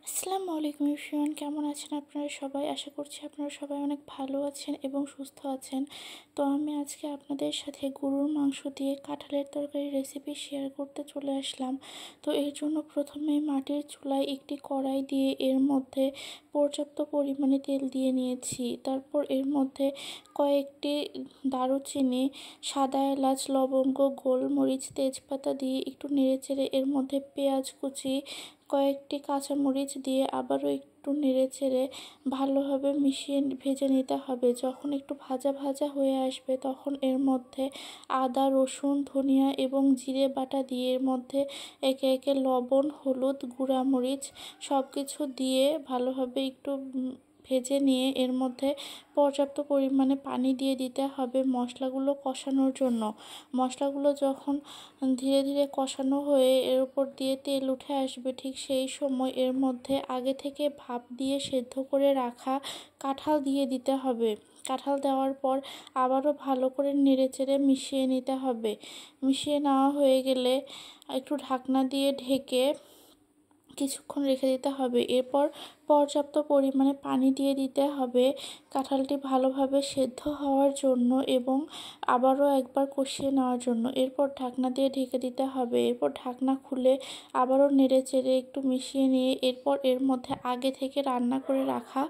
আসসালামু আলাইকুম এভরিওয়ান, কেমন আছেন আপনারা সবাই? আশা করছি আপনারা সবাই অনেক ভালো আছেন এবং সুস্থ আছেন। তো আমি আজকে আপনাদের সাথে গরুর মাংস দিয়ে কাঁঠালের তরকারি রেসিপি শেয়ার করতে চলে আসলাম। তো এর জন্য প্রথমে মাটির চুলায় একটি কড়াই দিয়ে এর মধ্যে পর্যাপ্ত পরিমাণে তেল দিয়ে নিয়েছি। তারপর এর মধ্যে কয়েকটি দারুচিনি, সাদা এলাচ, লবঙ্গ, গোলমরিচ, তেজপাতা দিয়ে একটু নেড়েচেড়ে এর মধ্যে পেঁয়াজ কুচি, কয়েকটি কাঁচামরিচ দিয়ে আবারও একটু নেড়েচেড়ে ভালোভাবে মিশিয়ে ভেজে নিতে হবে। যখন একটু ভাজা ভাজা হয়ে আসবে তখন এর মধ্যে আদা, রসুন, ধনিয়া এবং জিরে বাটা দিয়ে এর মধ্যে একে একে লবণ, হলুদ, গুঁড়ামরিচ সব কিছু দিয়ে ভালোভাবে একটু ভেজে নিয়ে এর মধ্যে পর্যাপ্ত পরিমাণে পানি দিয়ে দিতে হবে মশলাগুলো কষানোর জন্য। মশলাগুলো যখন ধীরে ধীরে কষানো হয়ে এর উপর দিয়ে তেল উঠে আসবে, ঠিক সেই সময় এর মধ্যে আগে থেকে ভাপ দিয়ে সেদ্ধ করে রাখা কাঁঠাল দিয়ে দিতে হবে। কাঁঠাল দেওয়ার পর আবারও ভালো করে নেড়েচেড়ে মিশিয়ে নিতে হবে। মিশিয়ে নেওয়া হয়ে গেলে একটু ঢাকনা দিয়ে ঢেকে কিছুক্ষণ রেখে দিতে হবে। এরপর পর্যাপ্ত পরিমাণে পানি দিয়ে দিতে হবে কাঁঠালটি ভালোভাবে সেদ্ধ হওয়ার জন্য এবং আবারও একবার কষিয়ে নেওয়ার জন্য। এরপর ঢাকনা দিয়ে ঢেকে দিতে হবে। এরপর ঢাকনা খুলে আবারও নেড়েচেড়ে একটু মিশিয়ে নিয়ে এরপর এর মধ্যে আগে থেকে রান্না করে রাখা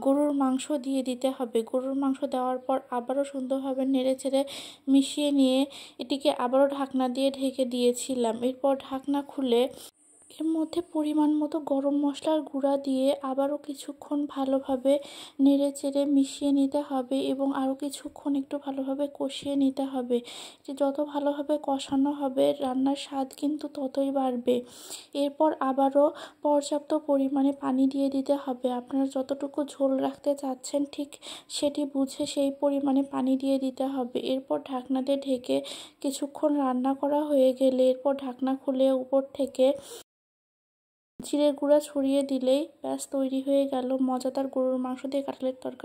গরুর মাংস দিয়ে দিতে হবে। গরুর মাংস দেওয়ার পর আবারও সুন্দরভাবে নেড়েচেড়ে মিশিয়ে নিয়ে এটিকে আবারও ঢাকনা দিয়ে ঢেকে দিয়েছিলাম। এরপর ঢাকনা খুলে এর মধ্যে পরিমাণ মতো গরম মশলার গুঁড়া দিয়ে আবারও কিছুক্ষণ ভালোভাবে নেড়েচেড়ে মিশিয়ে নিতে হবে এবং আরও কিছুক্ষণ একটু ভালোভাবে কষিয়ে নিতে হবে। এটি যত ভালোভাবে কষানো হবে রান্নার স্বাদ কিন্তু ততই বাড়বে। এরপর আবারও পর্যাপ্ত পরিমাণে পানি দিয়ে দিতে হবে। আপনারা যতটুকু ঝোল রাখতে চাচ্ছেন ঠিক সেটি বুঝে সেই পরিমাণে পানি দিয়ে দিতে হবে। এরপর ঢাকনা দিয়ে ঢেকে কিছুক্ষণ রান্না করা হয়ে গেলে এরপর ঢাকনা খুলে উপর থেকে জিরের গুঁড়া ছড়িয়ে দিলেই ব্যাস তৈরি হয়ে গেল মজাদার গরুর মাংস দিয়ে কাঁঠালের তরকারি।